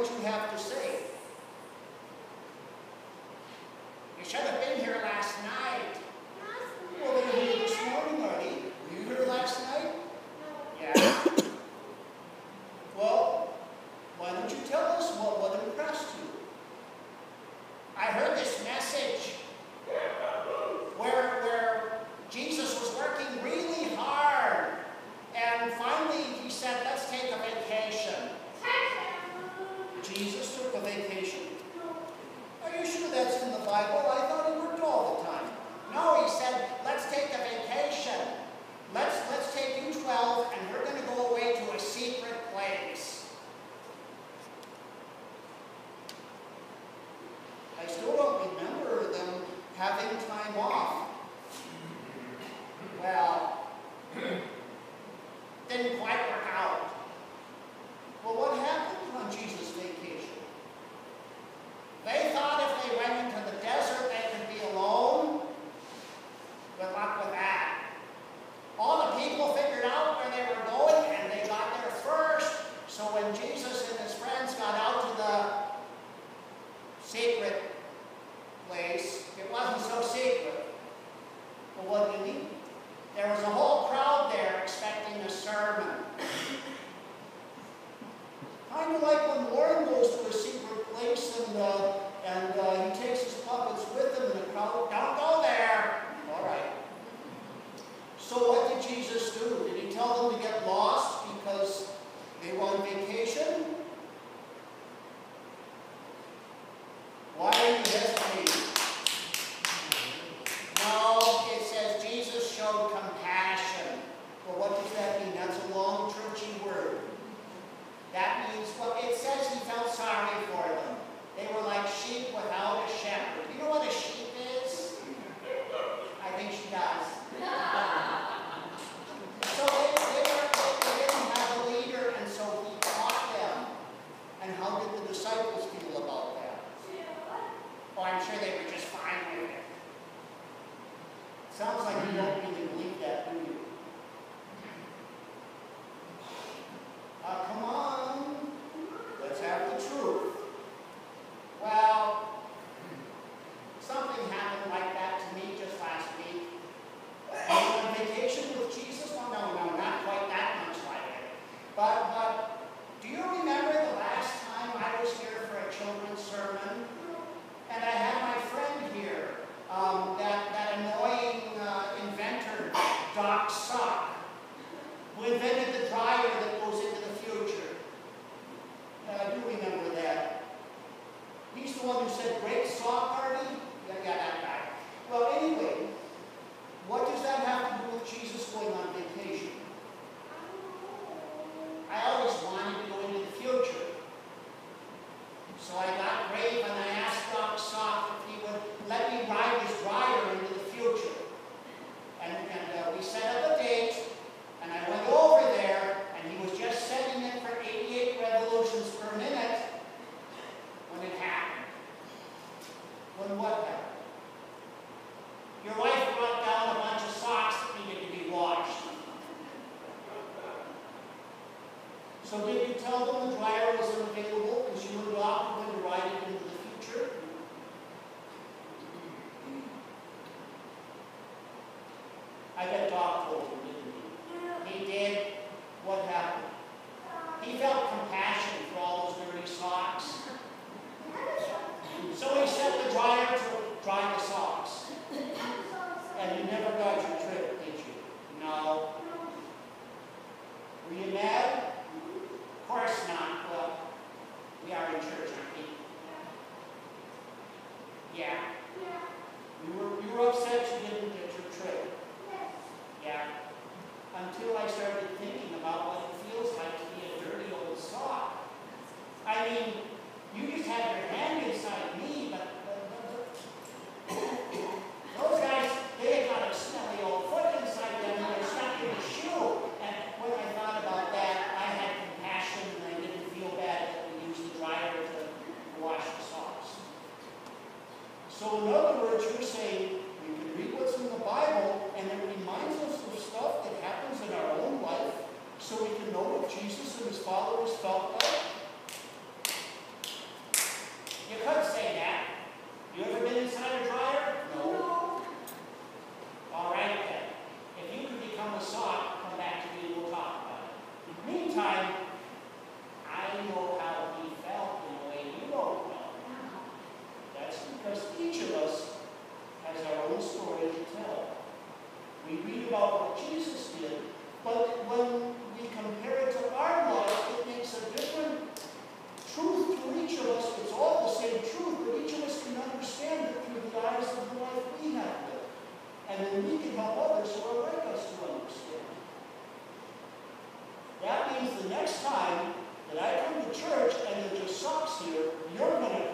what you have to say. You should have been here last night. Well, they were here this morning, Artie. Were you here last night? Yeah. Well, why don't you tell us what impressed you? I heard this message where Jesus was working really hard, and finally he said, let's take a vacation. Jesus took a vacation. Are you sure that's in the Bible? I thought he worked all the time. No, he said, let's take a vacation. Let's take you 12, and we're going to go away to a secret place. I still don't remember them having time off. Well, didn't quite work out. Well, what happened on Jesus' vacation? They thought if they went into the desert, they could be alone. Good luck with that. All the people figured out where they were going, and they got there first. So when Jesus and his friends got out to the secret place, it wasn't so secret. But what do you mean? There was a whole crowd there expecting a sermon. Kind of like when Warren goes to a secret place and he takes his puppets with him, and the crowd, don't go there. All right. So what did Jesus do? Did he tell them to get lost because they were on vacation? Why are you hesitating? No, it says Jesus showed compassion. Well, what does that mean? That's a long, churchy word. That means, well, it says he felt sorry for them. They were like sheep without a shepherd. You know what a sheep is? I think she does. So they didn't have a leader, and so he taught them. And how did the disciples feel about that? Oh, I'm sure they were just fine with it. Sounds like you don't really believe that, do you? Come on. Let's have the truth. Well, something happened like that to me just last week. I was on vacation with Jesus. Well, no, not quite that much like it. But do you remember the last time I was here for a children's sermon? And I had my friend here, that annoying inventor, Doc Sock, who invented the dryer that goes into the future. I do remember that. He's the one who said, great sock party? Yeah, that guy. Well, anyway, what does that have to do with Jesus going on vacation? I always wanted to go into the future. So I got brave and I asked Doc Sock if he would let me ride his dryer into the future. And we set up a date, and I went over there, and he was just setting it for 88 revolutions per minute when it happened. When what happened? Your wife brought down a bunch of socks that needed to be washed. So did you tell them the dryer was unavailable because you and Doc were going to ride it into the future? I bet Doc told him, didn't he? He did. What happened? He felt compassion for all those dirty socks. So he set the dryer to dry the socks. And you never got your trick, did you? No. Were you mad? Of course not. Well, we are in church, aren't we? Yeah. You were upset you didn't get your trick. Yeah. Until I started thinking about what it feels like to be a dirty old sock. I mean, you just had your hand inside me, but those guys, they got a smelly old foot inside them and they're stuck in a shoe. And when I thought about that, I had compassion and I didn't feel bad that we used the dryer to wash the socks. So in other words, you're saying we can read what's in the Bible and it reminds us of stuff that happens in our own life so we can know what Jesus and his followers felt like. means the next time that I come to church and there's just socks here, you're going to